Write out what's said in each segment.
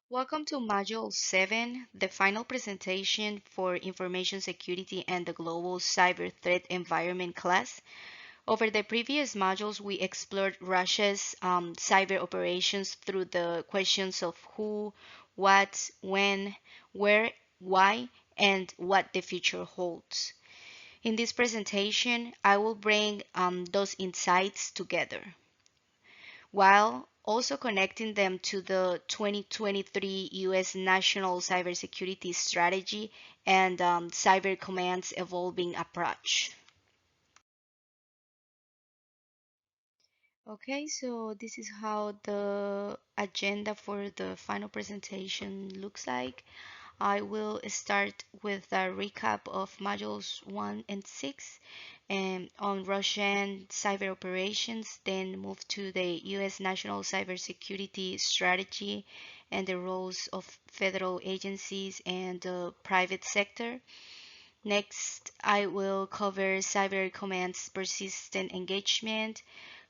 Welcome to Module 7, the final presentation for Information Security and the Global Cyber Threat Environment class. Over the previous modules, we explored Russia's cyber operations through the questions of who, what, when, where, why, and what the future holds. In this presentation, I will bring those insights together, while also connecting them to the 2023 U.S. National Cybersecurity Strategy and Cyber Command's evolving approach. Okay, so this is how the agenda for the final presentation looks like. I will start with a recap of modules 1 and 6 on Russian cyber operations, then move to the U.S. National Cybersecurity Strategy and the roles of federal agencies and the private sector. Next, I will cover Cyber Command's persistent engagement,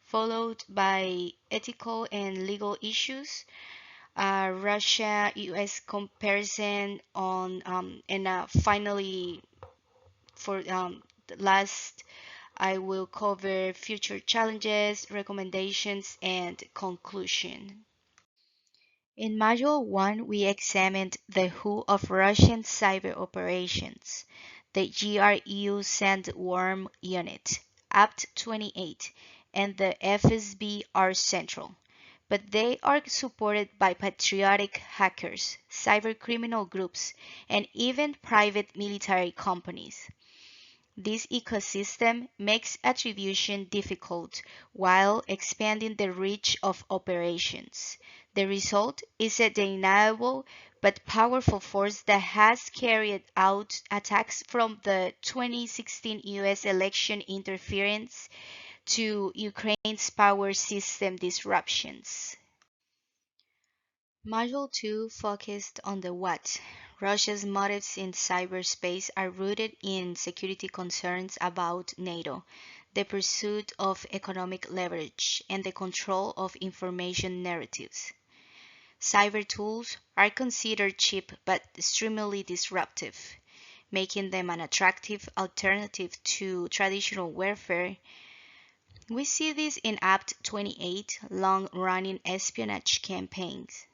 followed by ethical and legal issues, Russia-US comparison on, and finally, for the last, I will cover future challenges, recommendations, and conclusion. In Module 1, we examined the WHO of Russian cyber operations, the GRU Sandworm Unit, APT 28, and the FSB are central, but they are supported by patriotic hackers, cybercriminal groups, and even private military companies. This ecosystem makes attribution difficult while expanding the reach of operations. The result is a deniable but powerful force that has carried out attacks from the 2016 US election interference to Ukraine's power system disruptions. Module 2 focused on the what. Russia's motives in cyberspace are rooted in security concerns about NATO, the pursuit of economic leverage, and the control of information narratives. Cyber tools are considered cheap but extremely disruptive, making them an attractive alternative to traditional warfare. We see this in APT 28 long-running espionage campaigns,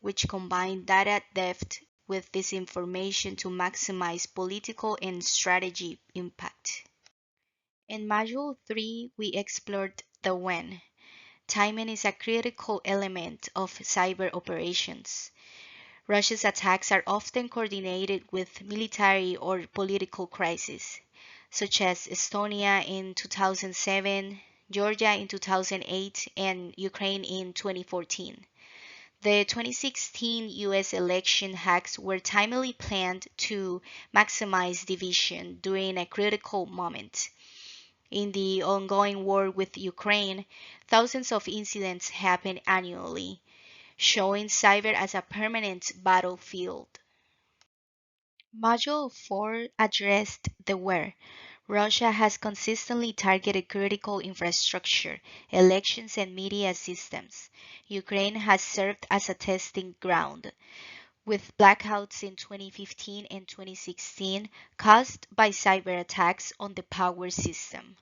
which combine data theft with disinformation to maximize political and strategy impact. In Module 3, we explored the when. Timing is a critical element of cyber operations. Russia's attacks are often coordinated with military or political crises, such as Estonia in 2007, Georgia in 2008, and Ukraine in 2014. The 2016 US election hacks were timely planned to maximize division during a critical moment. In the ongoing war with Ukraine, thousands of incidents happen annually, showing cyber as a permanent battlefield. Module 4 addressed the where. Russia has consistently targeted critical infrastructure, elections, and media systems. Ukraine has served as a testing ground, with blackouts in 2015 and 2016 caused by cyber attacks on the power system.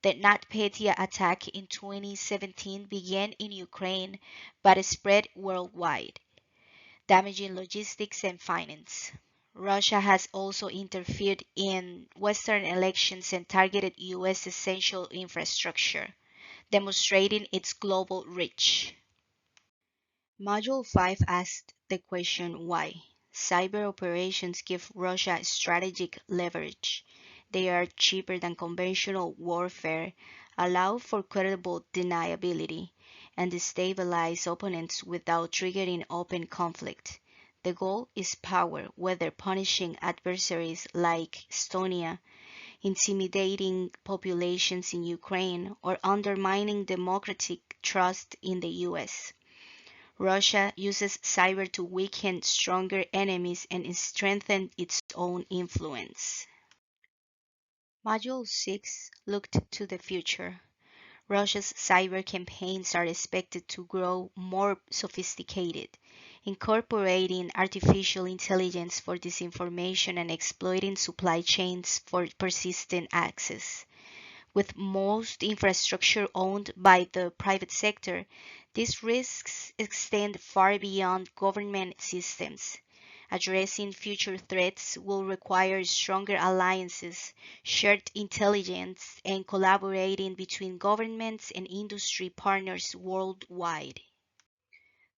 The NotPetya attack in 2017 began in Ukraine but spread worldwide, damaging logistics and finance. Russia has also interfered in Western elections and targeted U.S. essential infrastructure, demonstrating its global reach. Module 5 asked the question why. Cyber operations give Russia strategic leverage. They are cheaper than conventional warfare, allow for credible deniability, and destabilize opponents without triggering open conflict. The goal is power, whether punishing adversaries like Estonia, intimidating populations in Ukraine, or undermining democratic trust in the US. Russia uses cyber to weaken stronger enemies and strengthen its own influence. Module 6 looked to the future. Russia's cyber campaigns are expected to grow more sophisticated, incorporating artificial intelligence for disinformation and exploiting supply chains for persistent access. With most infrastructure owned by the private sector, these risks extend far beyond government systems. Addressing future threats will require stronger alliances, shared intelligence, and collaborating between governments and industry partners worldwide.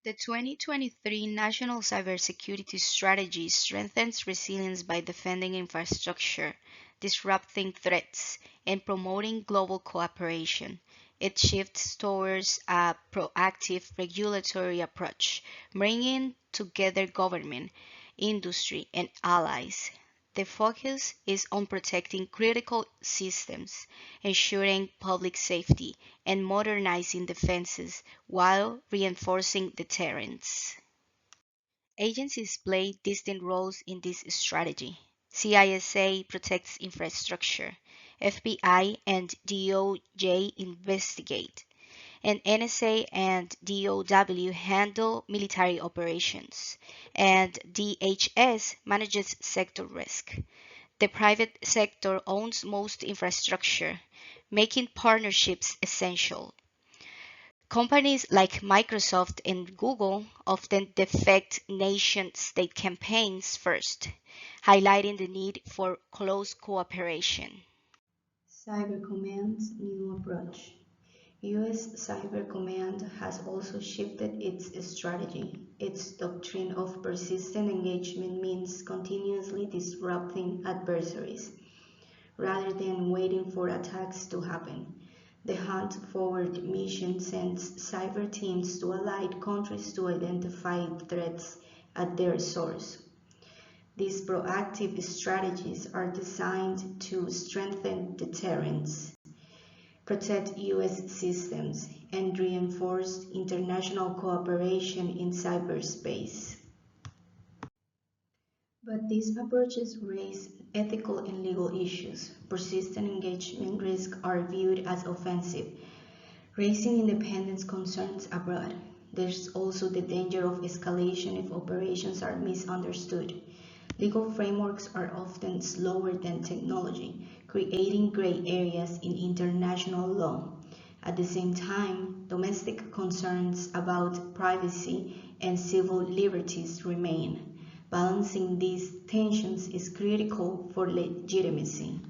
The 2023 National Cybersecurity Strategy strengthens resilience by defending infrastructure, disrupting threats, and promoting global cooperation. It shifts towards a proactive regulatory approach, bringing together government, industry, and allies. The focus is on protecting critical systems, ensuring public safety, and modernizing defenses while reinforcing deterrence. Agencies play distinct roles in this strategy. CISA protects infrastructure, FBI and DOJ investigate, and NSA and DOW handle military operations, and DHS manages sector risk. The private sector owns most infrastructure, making partnerships essential. Companies like Microsoft and Google often defect nation state campaigns first, highlighting the need for close cooperation. Cyber Command's new approach. US Cyber Command has also shifted its strategy. Its doctrine of persistent engagement means continuously disrupting adversaries rather than waiting for attacks to happen. The Hunt Forward mission sends cyber teams to allied countries to identify threats at their source. These proactive strategies are designed to strengthen deterrence, protect US systems, and reinforce international cooperation in cyberspace. But these approaches raise ethical and legal issues. Persistent engagement risks are viewed as offensive, raising independence concerns abroad. There's also the danger of escalation if operations are misunderstood. Legal frameworks are often slower than technology, creating gray areas in international law. At the same time, domestic concerns about privacy and civil liberties remain. Balancing these tensions is critical for legitimacy.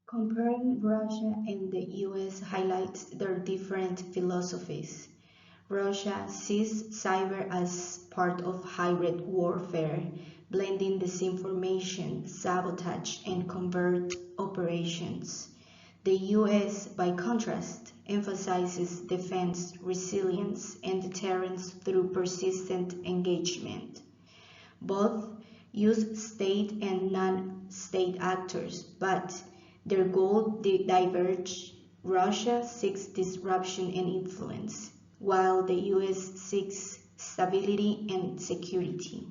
Comparing Russia and the US highlights their different philosophies. Russia sees cyber as part of hybrid warfare, blending disinformation, sabotage, and covert operations. The US, by contrast, emphasizes defense, resilience, and deterrence through persistent engagement. Both use state and non-state actors, but their goals diverge. Russia seeks disruption and influence, while the US seeks stability and security.